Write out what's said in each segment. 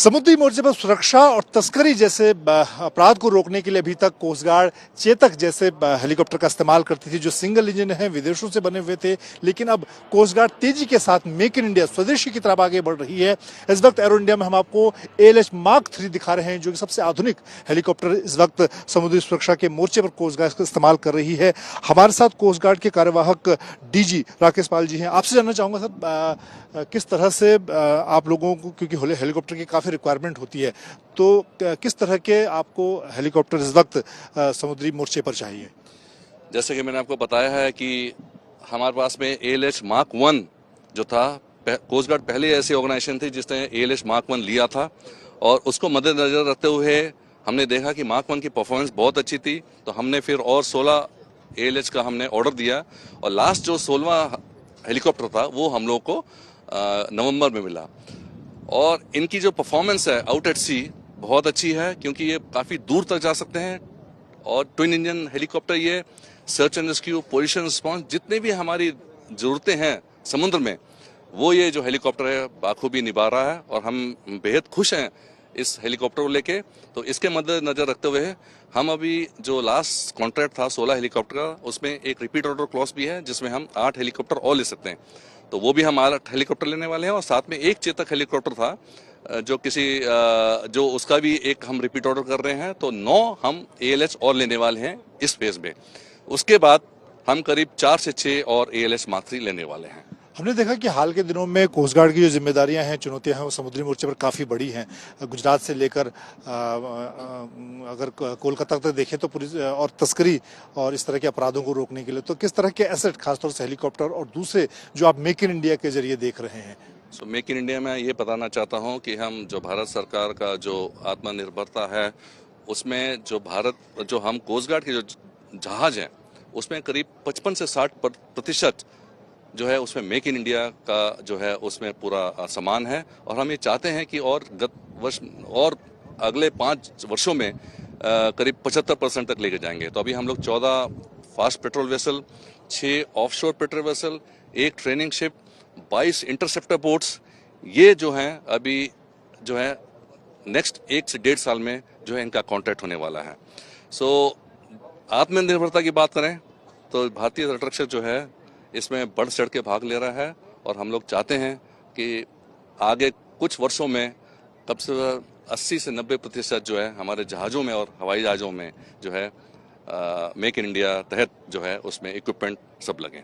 समुद्री मोर्चे पर सुरक्षा और तस्करी जैसे अपराध को रोकने के लिए अभी तक कोस्ट गार्ड चेतक जैसे हेलीकॉप्टर का इस्तेमाल करती थी जो सिंगल इंजन है, विदेशों से बने हुए थे। लेकिन अब कोस्ट गार्ड तेजी के साथ मेक इन इंडिया स्वदेशी की तरफ आगे बढ़ रही है। इस वक्त एरो इंडिया में हम आपको ALH मार्क 3 दिखा रहे हैं जो कि सबसे आधुनिक हेलीकॉप्टर इस वक्त समुद्री सुरक्षा के मोर्चे पर कोस्ट गार्ड का इस्तेमाल कर रही है। हमारे साथ कोस्ट गार्ड के कार्यवाहक DG राकेश पाल जी हैं। आपसे जानना चाहूंगा सर, किस तरह से आप लोगों को, क्योंकि हेलीकॉप्टर की काफी रिक्वायरमेंट होती है, तो किस तरह के आपको हेलीकॉप्टर इस वक्त समुद्री मोर्चे पर चाहिए? जैसे कि मैंने आपको बताया है कि हमारे पास में ALH मार्क 1 जो था, कोस्ट गार्ड पहले ऐसी ऑर्गेनाइजेशन थी जिसने ALH मार्क 1 लिया था और उसको मद्देनजर रखते हुए हमने देखा कि मार्क 1 की परफॉर्मेंस बहुत अच्छी थी, तो हमने फिर और 16 ALH का हमने ऑर्डर दिया और लास्ट जो 16वां हेलीकॉप्टर था वो हम लोग को नवंबर में मिला। और इनकी जो परफॉर्मेंस है आउट एट सी बहुत अच्छी है क्योंकि ये काफ़ी दूर तक जा सकते हैं और ट्विन इंजन हेलीकॉप्टर, ये search and rescue, position response, जितने भी हमारी ज़रूरतें हैं समुद्र में वो ये जो हेलीकॉप्टर है बाखूबी निभा रहा है और हम बेहद खुश हैं इस हेलीकॉप्टर को लेके। तो इसके मद्देनजर रखते हुए हम अभी जो लास्ट कॉन्ट्रैक्ट था 16 हेलीकॉप्टर का, उसमें एक रिपीट ऑर्डर क्लॉज भी है जिसमें हम 8 हेलीकॉप्टर और ले सकते हैं, तो वो भी हम 8 हेलीकॉप्टर लेने वाले हैं। और साथ में एक चेतक हेलीकॉप्टर था जो उसका भी एक हम रिपीट ऑर्डर कर रहे हैं, तो 9 हम ALH और लेने वाले हैं इस फेज में। उसके बाद हम करीब 4 से 6 और ALH मार्क 3 लेने वाले हैं। हमने देखा कि हाल के दिनों में कोस्ट गार्ड की जो जिम्मेदारियां हैं, चुनौतियां हैं, वो समुद्री मोर्चे पर काफ़ी बड़ी हैं। गुजरात से लेकर अगर कोलकाता तक देखें तो पूरी और तस्करी और इस तरह के अपराधों को रोकने के लिए, तो किस तरह के एसेट, खासतौर से हेलीकॉप्टर और दूसरे जो आप मेक इन इंडिया के जरिए देख रहे हैं? सो मेक इन इंडिया में ये बताना चाहता हूँ कि हम जो भारत सरकार का जो आत्मनिर्भरता है उसमें जो हम कोस्ट गार्ड के जो जहाज हैं उसमें करीब 55 से 60% जो है उसमें मेक इन इंडिया का जो है उसमें पूरा सामान है। और हम ये चाहते हैं कि और गत वर्ष और अगले 5 वर्षों में करीब 75% तक लेके जाएंगे। तो अभी हम लोग 14 fast patrol vessel, 6 offshore patrol vessel, 1 training ship, 22 interceptor boats, ये जो हैं अभी जो है नेक्स्ट 1 से 1.5 साल में जो है इनका कॉन्ट्रैक्ट होने वाला है। सो आत्मनिर्भरता की बात करें तो भारतीय तटरक्षक जो है इसमें बढ़ चढ़ के भाग ले रहा है और हम लोग चाहते हैं कि आगे कुछ वर्षों में कम से कम 80 से 90% जो है हमारे जहाज़ों में और हवाई जहाज़ों में जो है मेक इन इंडिया तहत जो है उसमें इक्विपमेंट सब लगे।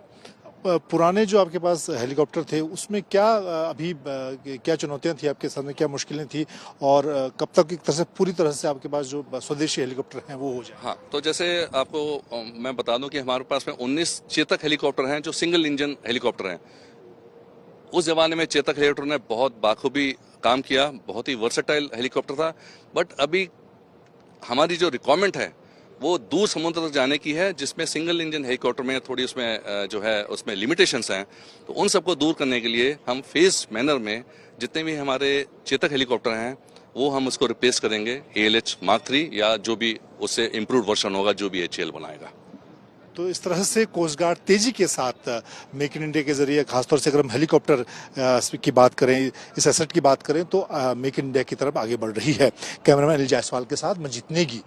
पुराने जो आपके पास हेलीकॉप्टर थे उसमें क्या अभी क्या चुनौतियां थी आपके सामने, क्या मुश्किलें थी, और कब तक एक तरह से पूरी तरह से आपके पास जो स्वदेशी हेलीकॉप्टर हैं वो हो जाए? हाँ, तो जैसे आपको मैं बता दूं कि हमारे पास में 19 चेतक हेलीकॉप्टर हैं जो सिंगल इंजन हेलीकॉप्टर हैं। उस जमाने में चेतक हेलीकॉप्टर ने बहुत बाखूबी काम किया, बहुत ही वर्सेटाइल हेलीकॉप्टर था। बट अभी हमारी जो रिक्वायरमेंट है वो दूर समुद्र तक जाने की है, जिसमें सिंगल इंजन हेलीकॉप्टर में थोड़ी उसमें जो है उसमें लिमिटेशंस हैं। तो उन सबको दूर करने के लिए हम फेज मैनर में जितने भी हमारे चेतक हेलीकॉप्टर हैं वो हम उसको रिप्लेस करेंगे ALH मार्क 3 या जो भी उससे इम्प्रूव वर्जन होगा जो भी HAL बनाएगा। तो इस तरह से कोस्ट गार्ड तेजी के साथ मेक इन इंडिया के जरिए, खासतौर से अगर हम हेलीकॉप्टर की बात करें, इस एसेट की बात करें, तो मेक इन इंडिया की तरफ आगे बढ़ रही है। कैमरामैन अनिल जायसवाल के साथ मंजीत नेगी।